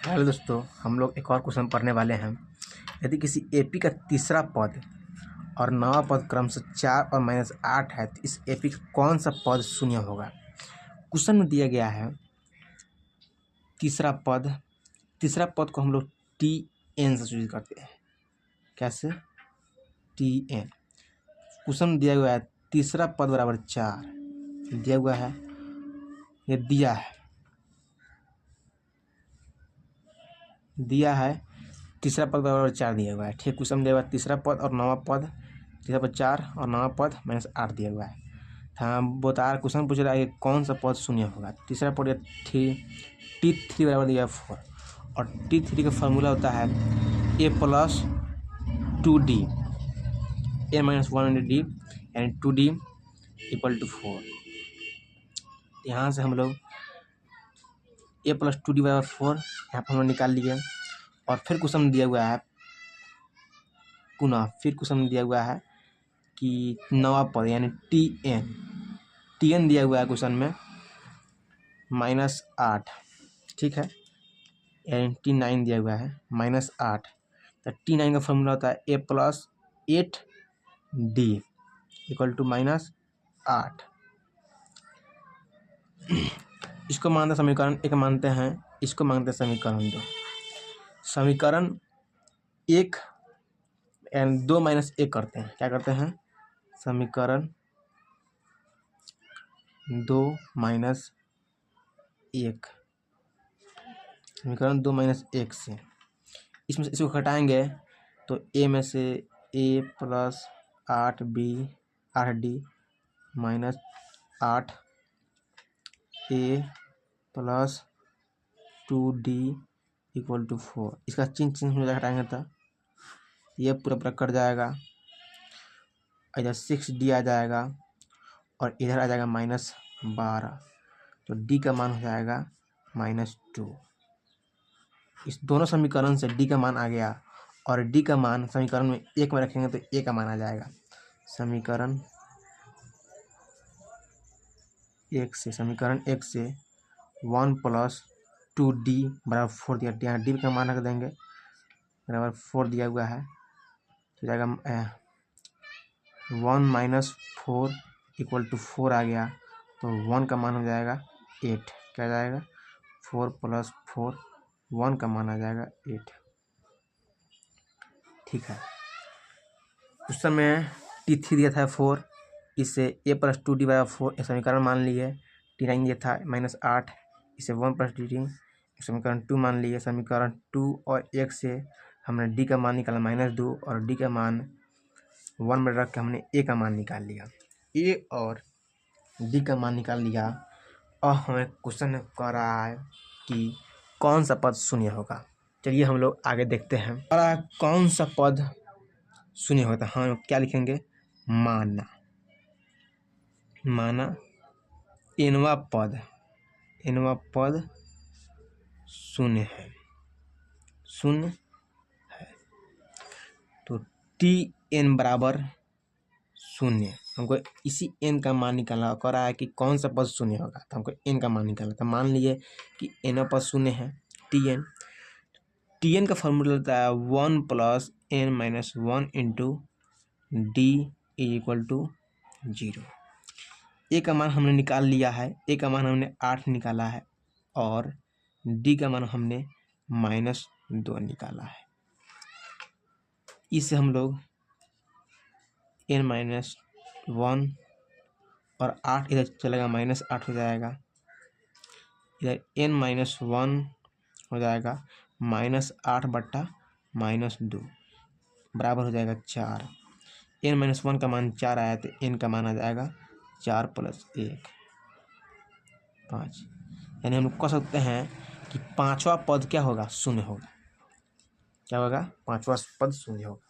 Hello दोस्तों, हम लोग एक और क्वेश्चन पढ़ने वाले हैं। यदि किसी एपी का तीसरा पद और नवा पद क्रम से 4 और -8 है तो इस एपी का कौन सा पद शून्य होगा। क्वेश्चन में दिया गया है तीसरा पद को हम लोग टी एन से चूज करते हैं। कैसे? T N. क्वेश्चन में दिया हुआ है तीसरा पद बराबर 4 दिया हुआ है, ये दिया है तीसरा पद बराबर 4 दिया हुआ है। ठीक, क्वेश्चन दिया हुआ है तीसरा पद और नवा पद, तीसरा पद 4 और नवा पद -8 दिया हुआ है। हाँ, बता क्वेश्चन पूछ रहा है कि कौन सा पद शून्य होगा। तीसरा पद T3 बराबर दिया है 4 और T3 का फॉर्मूला होता है a+2d a-1d यानी 2d = 4। यहाँ से हम लोग a+2d बराबर 4 यहाँ पर हम लोग निकाल लिए। और फिर क्वेश्चन दिया हुआ है कि नवा पद यानी टी एन दिया हुआ है क्वेश्चन में -8। ठीक है, यानी T9 दिया हुआ है -8। तो T9 का फॉर्मूला होता है a+8d = -8। इसको मानते समीकरण 1 मानते हैं, इसको मानते समीकरण 2। समीकरण 1 एंड 2 -1 करते हैं। क्या करते हैं? समीकरण 2 -1 समीकरण 2 -1 से इसमें से इसको घटाएंगे तो ए में से a+8d -8 a+2d = 4। इसका चिन्ह में घटाएंगे तो ये पूरा कट जाएगा, इधर 6d आ जाएगा और इधर आ जाएगा -12, तो d का मान हो जाएगा -2। इस दोनों समीकरण से d का मान आ गया और d का मान समीकरण में 1 में रखेंगे तो a का मान आ जाएगा। समीकरण 1 से 1+2d बराबर 4 दिया, यहाँ d का मान रख देंगे बराबर 4 दिया हुआ है, तो जाएगा 1 - 4 = 4 आ गया, तो 1 का मान हो जाएगा 8। क्या जाएगा? 4 + 4 1 का मान आ जाएगा 8। ठीक है, उस समय T3 दिया था 4, इसे a+2d बराबर 4 समीकरण मान लिए। T9 दिया था -8, इसे 1+d समीकरण 2 मान लिए। समीकरण 2 और 1 से हमने d का मान निकाला -2 और d का मान 1 में रख के हमने a का मान निकाल लिया। a और d का मान निकाल लिया और हमें क्वेश्चन कह रहा है कि कौन सा पद शून्य होगा। चलिए हम लोग आगे देखते हैं। कौन सा पद शून्य होता है? हम क्या लिखेंगे? माना nवा पद शून्य है, तो Tn बराबर 0। हमको इसी n का मान निकालना कर रहा है कि कौन सा पद शून्य होगा, तो हमको n का मान निकालना। तो मान लिए कि n पद शून्य है Tn का फॉर्मूला होता है 1 + n - 1 × d = 0। a का मान हमने निकाल लिया है, a का मान हमने 8 निकाला है और d का मान हमने -2 निकाला है। इससे हम लोग n - 1 और 8 इधर चलेगा -8 हो जाएगा, इधर n - 1 हो जाएगा -8/-2 बराबर हो जाएगा 4। n - 1 का मान 4 आया तो n का मान आ जाएगा 4 + 1 5। यानी हम कह सकते हैं कि 5वां पद क्या होगा? शून्य होगा। क्या होगा? 5वां पद शून्य होगा।